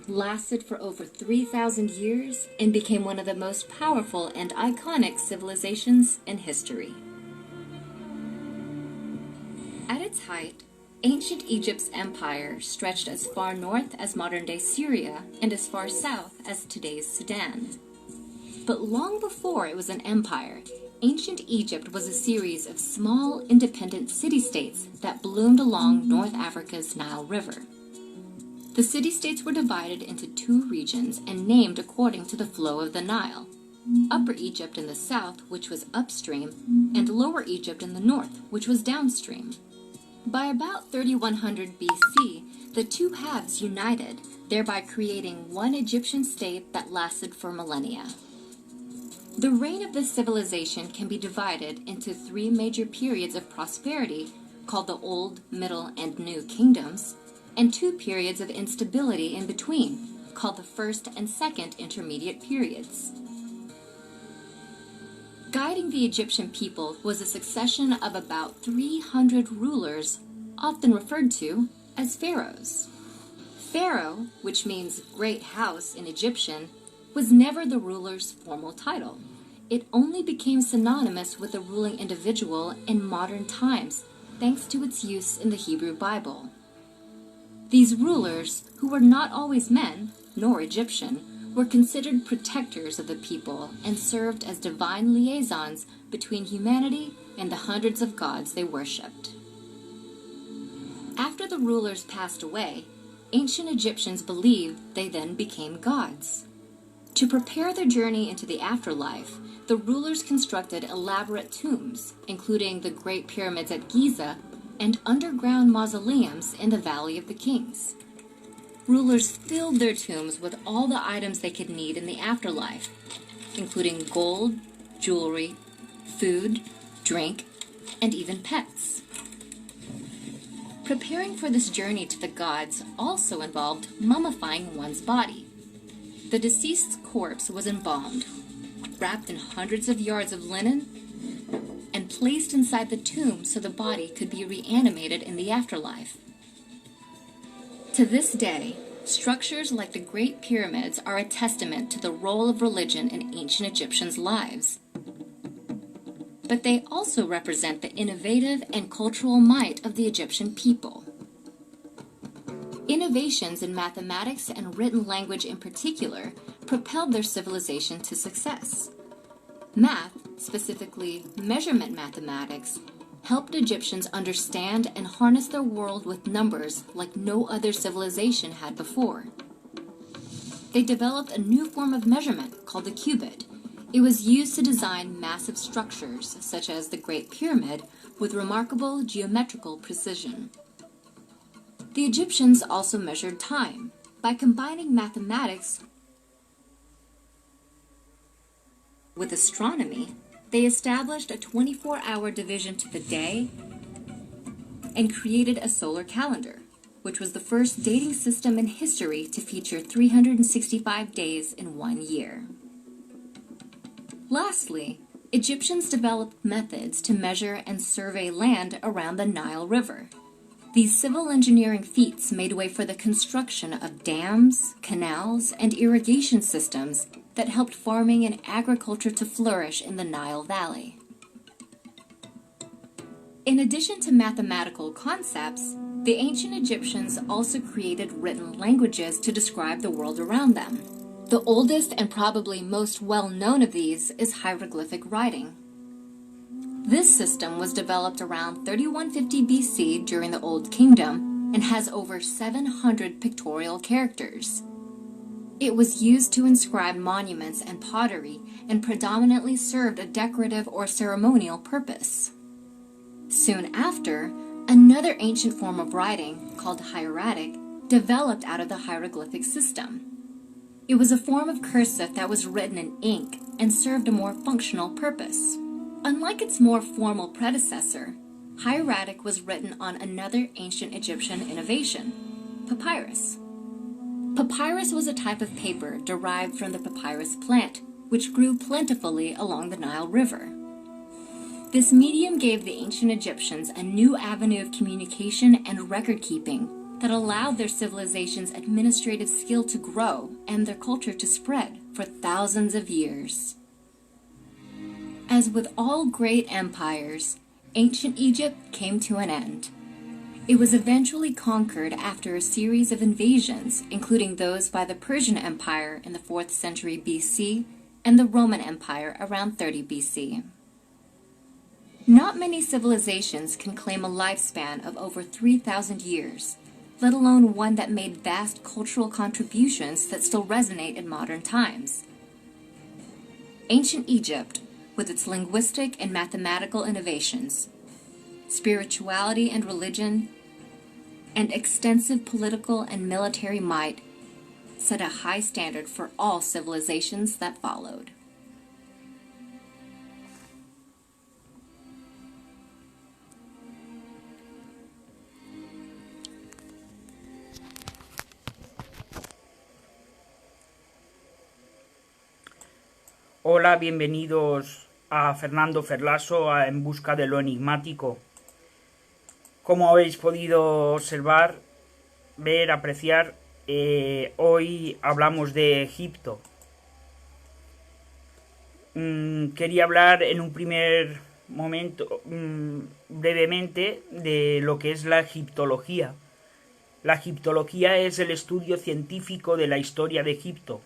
lasted for over 3,000 years and became one of the most powerful and iconic civilizations in history. At its height, ancient Egypt's empire stretched as far north as modern-day Syria and as far south as today's Sudan. But long before it was an empire, ancient Egypt was a series of small, independent city-states that bloomed along North Africa's Nile River. The city-states were divided into two regions and named according to the flow of the Nile: Upper Egypt in the south, which was upstream, and Lower Egypt in the north, which was downstream. By about 3100 BC, the two halves united, thereby creating one Egyptian state that lasted for millennia. The reign of this civilization can be divided into three major periods of prosperity, called the Old, Middle, and New Kingdoms, and two periods of instability in between, called the First and Second Intermediate Periods. Guiding the Egyptian people was a succession of about 300 rulers, often referred to as pharaohs. Pharaoh, which means great house in Egyptian, was never the ruler's formal title. It only became synonymous with a ruling individual in modern times, thanks to its use in the Hebrew Bible. These rulers, who were not always men, nor Egyptian, were considered protectors of the people and served as divine liaisons between humanity and the hundreds of gods they worshipped. After the rulers passed away, ancient Egyptians believed they then became gods. To prepare their journey into the afterlife, the rulers constructed elaborate tombs, including the Great Pyramids at Giza and underground mausoleums in the Valley of the Kings. Rulers filled their tombs with all the items they could need in the afterlife, including gold, jewelry, food, drink, and even pets. Preparing for this journey to the gods also involved mummifying one's body. The deceased's corpse was embalmed, wrapped in hundreds of yards of linen, and placed inside the tomb so the body could be reanimated in the afterlife. To this day, structures like the Great Pyramids are a testament to the role of religion in ancient Egyptians' lives. But they also represent the innovative and cultural might of the Egyptian people. Innovations in mathematics and written language in particular propelled their civilization to success. Math, specifically measurement mathematics, helped Egyptians understand and harness their world with numbers like no other civilization had before. They developed a new form of measurement called the cubit. It was used to design massive structures, such as the Great Pyramid, with remarkable geometrical precision. The Egyptians also measured time. By combining mathematics with astronomy, they established a 24-hour division to the day and created a solar calendar, which was the first dating system in history to feature 365 days in one year. Lastly, Egyptians developed methods to measure and survey land around the Nile River. These civil engineering feats made way for the construction of dams, canals, and irrigation systems that helped farming and agriculture to flourish in the Nile Valley. In addition to mathematical concepts, the ancient Egyptians also created written languages to describe the world around them. The oldest and probably most well-known of these is hieroglyphic writing. This system was developed around 3150 BC during the Old Kingdom and has over 700 pictorial characters. It was used to inscribe monuments and pottery and predominantly served a decorative or ceremonial purpose. Soon after, another ancient form of writing, called hieratic, developed out of the hieroglyphic system. It was a form of cursive that was written in ink and served a more functional purpose. Unlike its more formal predecessor, hieratic was written on another ancient Egyptian innovation, papyrus. Papyrus was a type of paper derived from the papyrus plant, which grew plentifully along the Nile River. This medium gave the ancient Egyptians a new avenue of communication and record-keeping that allowed their civilization's administrative skill to grow and their culture to spread for thousands of years. As with all great empires, ancient Egypt came to an end. It was eventually conquered after a series of invasions, including those by the Persian Empire in the 4th century BC and the Roman Empire around 30 BC. Not many civilizations can claim a lifespan of over 3,000 years, let alone one that made vast cultural contributions that still resonate in modern times. Ancient Egypt, with its linguistic and mathematical innovations, spirituality and religion, and extensive political and military might, set a high standard for all civilizations that followed. Hola, bienvenidos a Fernando Ferlaso en busca de lo enigmático. Como habéis podido observar, ver, apreciar, hoy hablamos de Egipto. Quería hablar en un primer momento, brevemente, de lo que es la egiptología. La egiptología es el estudio científico de la historia de Egipto,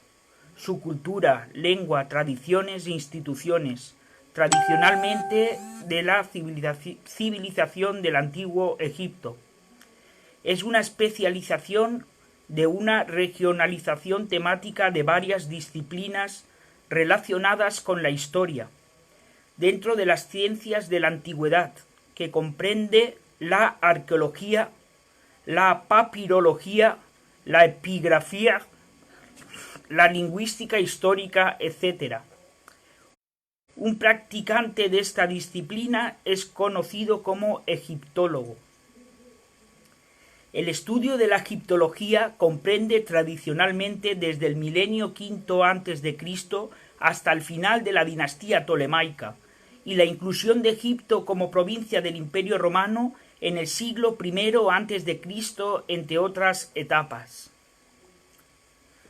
su cultura, lengua, tradiciones e instituciones, tradicionalmente de la civilización del antiguo Egipto. Es una especialización de una regionalización temática de varias disciplinas relacionadas con la historia, dentro de las ciencias de la antigüedad, que comprende la arqueología, la papirología, la epigrafía, la lingüística histórica, etc. Un practicante de esta disciplina es conocido como egiptólogo. El estudio de la egiptología comprende tradicionalmente desde el milenio V a.C. hasta el final de la dinastía tolemaica y la inclusión de Egipto como provincia del Imperio Romano en el siglo I a.C., entre otras etapas.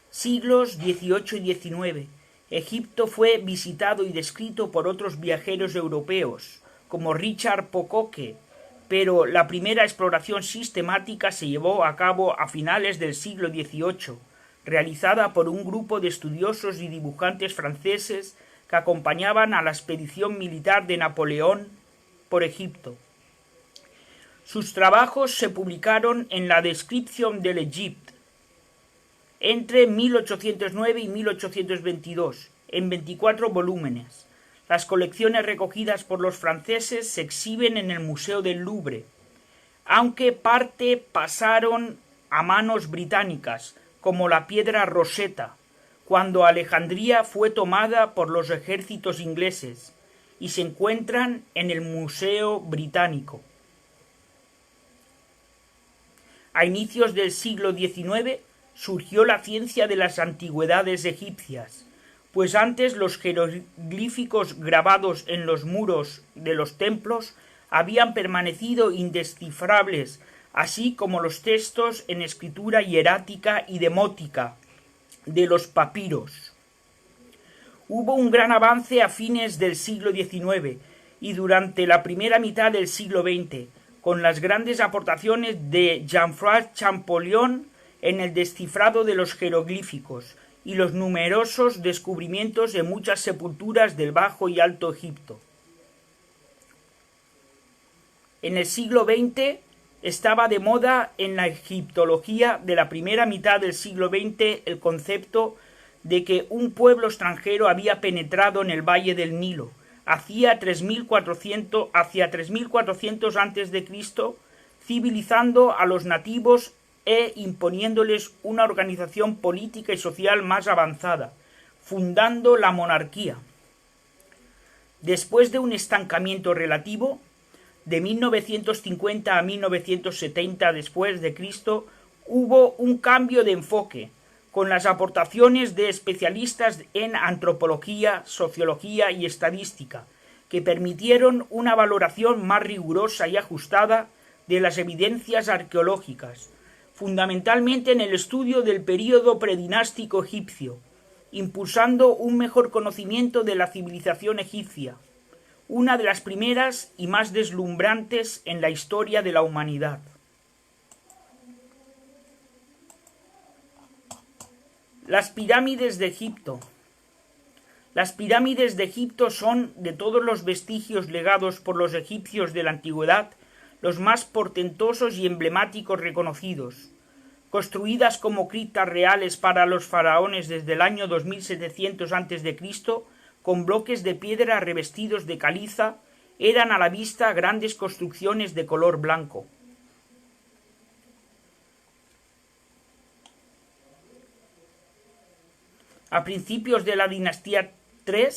Siglos XVIII y XIX. Egipto fue visitado y descrito por otros viajeros europeos, como Richard Pocoque, pero la primera exploración sistemática se llevó a cabo a finales del siglo XVIII, realizada por un grupo de estudiosos y dibujantes franceses que acompañaban a la expedición militar de Napoleón por Egipto. Sus trabajos se publicaron en la Description de l'Égypte entre 1809 y 1822, en 24 volúmenes. Las colecciones recogidas por los franceses se exhiben en el Museo del Louvre, aunque parte pasaron a manos británicas, como la piedra Rosetta, cuando Alejandría fue tomada por los ejércitos ingleses, y se encuentran en el Museo Británico. A inicios del siglo XIX surgió la ciencia de las antigüedades egipcias, pues antes los jeroglíficos grabados en los muros de los templos habían permanecido indescifrables, así como los textos en escritura hierática y demótica de los papiros. Hubo un gran avance a fines del siglo XIX y durante la primera mitad del siglo XX, con las grandes aportaciones de Jean-François Champollion en el descifrado de los jeroglíficos y los numerosos descubrimientos en muchas sepulturas del Bajo y Alto Egipto. En el siglo XX estaba de moda en la egiptología de la primera mitad del siglo XX el concepto de que un pueblo extranjero había penetrado en el valle del Nilo hacia 3400 a.C., civilizando a los nativos e imponiéndoles una organización política y social más avanzada, fundando la monarquía. Después de un estancamiento relativo, de 1950 a 1970 después de Cristo, hubo un cambio de enfoque, con las aportaciones de especialistas en antropología, sociología y estadística, que permitieron una valoración más rigurosa y ajustada de las evidencias arqueológicas, fundamentalmente en el estudio del período predinástico egipcio, impulsando un mejor conocimiento de la civilización egipcia, una de las primeras y más deslumbrantes en la historia de la humanidad. Las pirámides de Egipto. Las pirámides de Egipto son, de todos los vestigios legados por los egipcios de la antigüedad, los más portentosos y emblemáticos reconocidos. Construidas como criptas reales para los faraones desde el año 2700 a.C., con bloques de piedra revestidos de caliza, eran a la vista grandes construcciones de color blanco. A principios de la dinastía III,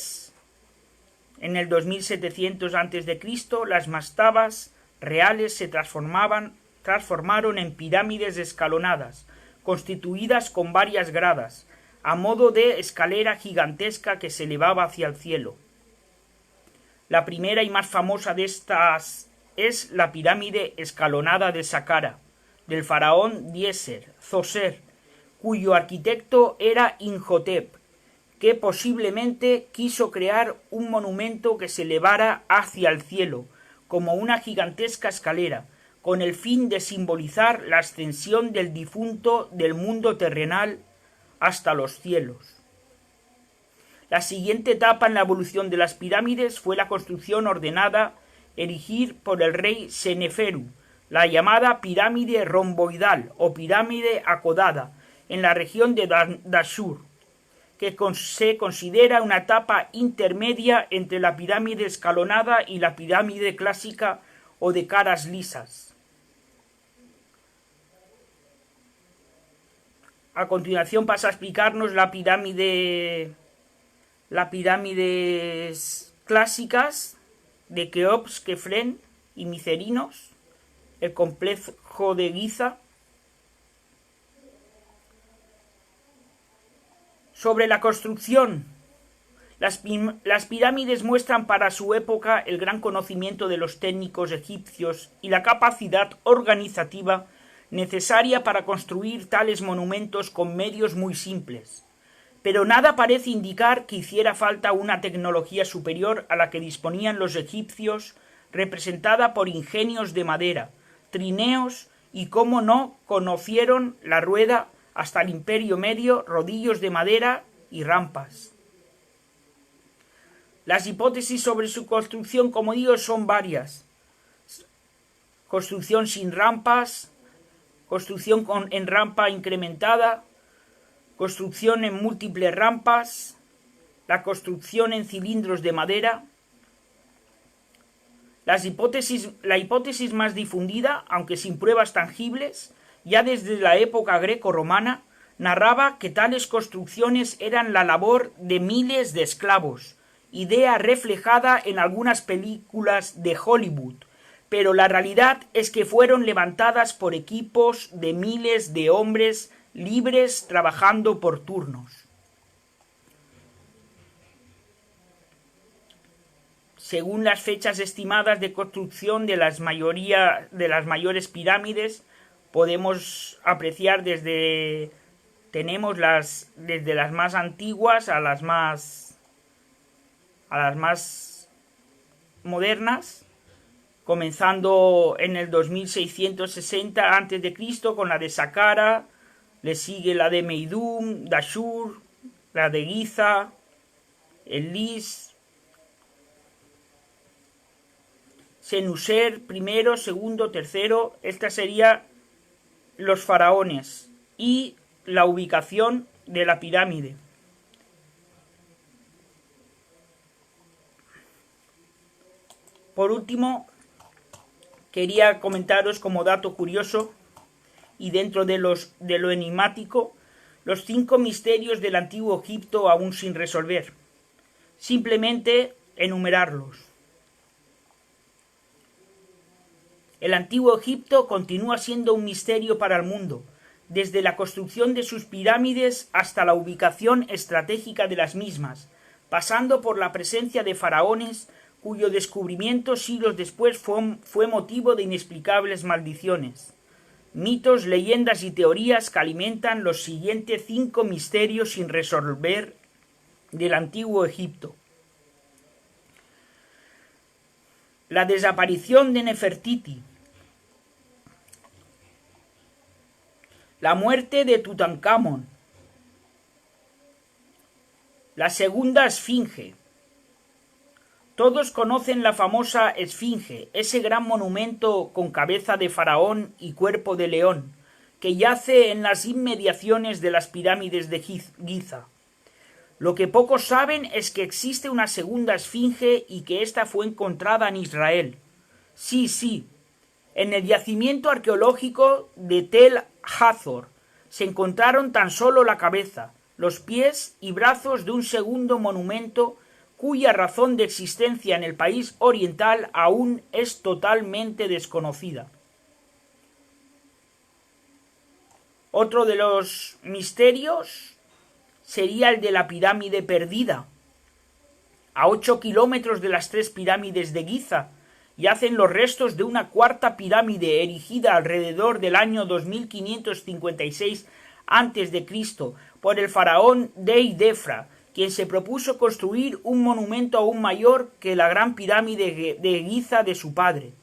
en el 2700 a.C., las mastabas reales se transformaron en pirámides escalonadas, constituidas con varias gradas, a modo de escalera gigantesca que se elevaba hacia el cielo. La primera y más famosa de estas es la pirámide escalonada de Saqqara, del faraón Djeser, cuyo arquitecto era Imhotep, que posiblemente quiso crear un monumento que se elevara hacia el cielo, como una gigantesca escalera, con el fin de simbolizar la ascensión del difunto del mundo terrenal hasta los cielos. La siguiente etapa en la evolución de las pirámides fue la construcción ordenada erigir por el rey Seneferu, la llamada pirámide romboidal o pirámide acodada, en la región de Dashur, que se considera una etapa intermedia entre la pirámide escalonada y la pirámide clásica o de caras lisas. A continuación pasa a explicarnos las pirámides clásicas de Keops, Kefren y Micerinos, el complejo de Giza. Sobre la construcción, las pirámides muestran para su época el gran conocimiento de los técnicos egipcios y la capacidad organizativa necesaria para construir tales monumentos con medios muy simples. Pero nada parece indicar que hiciera falta una tecnología superior a la que disponían los egipcios, representada por ingenios de madera, trineos y, cómo no, conocieron la rueda hasta el Imperio Medio, rodillos de madera y rampas. Las hipótesis sobre su construcción, como digo, son varias. Construcción sin rampas, construcción en rampa incrementada, construcción en múltiples rampas, la construcción en cilindros de madera. La hipótesis más difundida, aunque sin pruebas tangibles, ya desde la época greco-romana, narraba que tales construcciones eran la labor de miles de esclavos, idea reflejada en algunas películas de Hollywood, pero la realidad es que fueron levantadas por equipos de miles de hombres libres trabajando por turnos. Según las fechas estimadas de construcción de las mayores pirámides, podemos apreciar desde las más antiguas a las más modernas, comenzando en el 2660 a.C. con la de Saqqara, le sigue la de Meidum, Dashur, la de Giza, el Lis, Senusser primero, segundo, tercero. Esta sería los faraones y la ubicación de la pirámide. Por último, quería comentaros como dato curioso y dentro de lo enigmático, los 5 misterios del antiguo Egipto aún sin resolver. Simplemente enumerarlos. El antiguo Egipto continúa siendo un misterio para el mundo, desde la construcción de sus pirámides hasta la ubicación estratégica de las mismas, pasando por la presencia de faraones cuyo descubrimiento siglos después fue motivo de inexplicables maldiciones. mitos, leyendas y teorías que alimentan los siguientes 5 misterios sin resolver del antiguo Egipto. La desaparición de Nefertiti. La muerte de Tutankamón. La segunda esfinge. Todos conocen la famosa esfinge, ese gran monumento con cabeza de faraón y cuerpo de león, que yace en las inmediaciones de las pirámides de Giza. Lo que pocos saben es que existe una segunda esfinge y que ésta fue encontrada en Israel. Sí, en el yacimiento arqueológico de Tel Hazor se encontraron tan solo la cabeza, los pies y brazos de un segundo monumento cuya razón de existencia en el país oriental aún es totalmente desconocida. Otro de los misterios sería el de la pirámide perdida. A 8 kilómetros de las 3 pirámides de Giza yacen los restos de una cuarta pirámide erigida alrededor del año 2556 a.C. por el faraón Dei-Defra, quien se propuso construir un monumento aún mayor que la gran pirámide de Giza de su padre.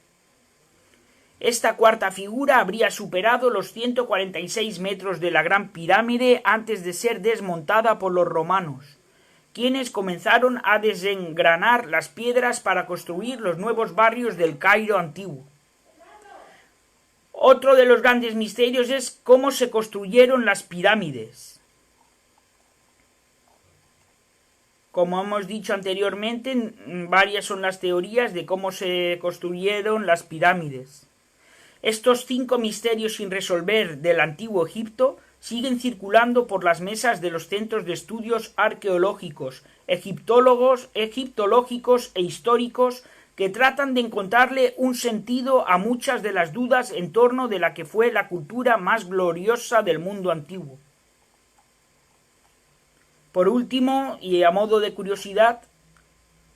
Esta cuarta figura habría superado los 146 metros de la Gran Pirámide antes de ser desmontada por los romanos, quienes comenzaron a desengranar las piedras para construir los nuevos barrios del Cairo antiguo. Otro de los grandes misterios es cómo se construyeron las pirámides. Como hemos dicho anteriormente, varias son las teorías de cómo se construyeron las pirámides. Estos 5 misterios sin resolver del antiguo Egipto siguen circulando por las mesas de los centros de estudios arqueológicos, egiptológicos e históricos que tratan de encontrarle un sentido a muchas de las dudas en torno de la que fue la cultura más gloriosa del mundo antiguo. Por último, y a modo de curiosidad,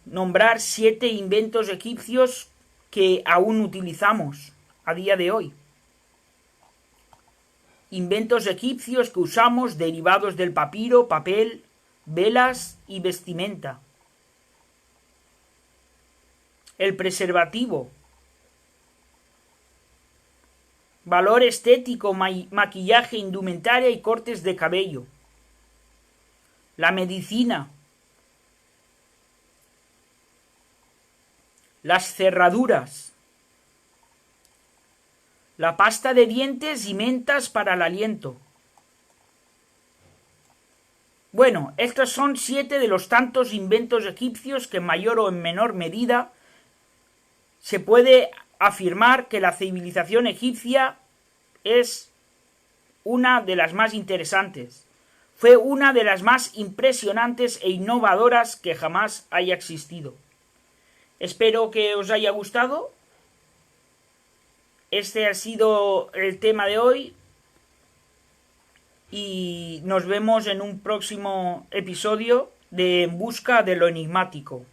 nombrar 7 inventos egipcios que aún utilizamos a día de hoy. Inventos egipcios que usamos derivados del papiro, papel, velas y vestimenta. El preservativo. Valor estético, maquillaje, indumentaria y cortes de cabello. La medicina. Las cerraduras. La pasta de dientes y mentas para el aliento. Bueno, estos son 7 de los tantos inventos egipcios que en mayor o en menor medida se puede afirmar que la civilización egipcia es una de las más interesantes. Fue una de las más impresionantes e innovadoras que jamás haya existido. Espero que os haya gustado. Este ha sido el tema de hoy y nos vemos en un próximo episodio de En busca de lo enigmático.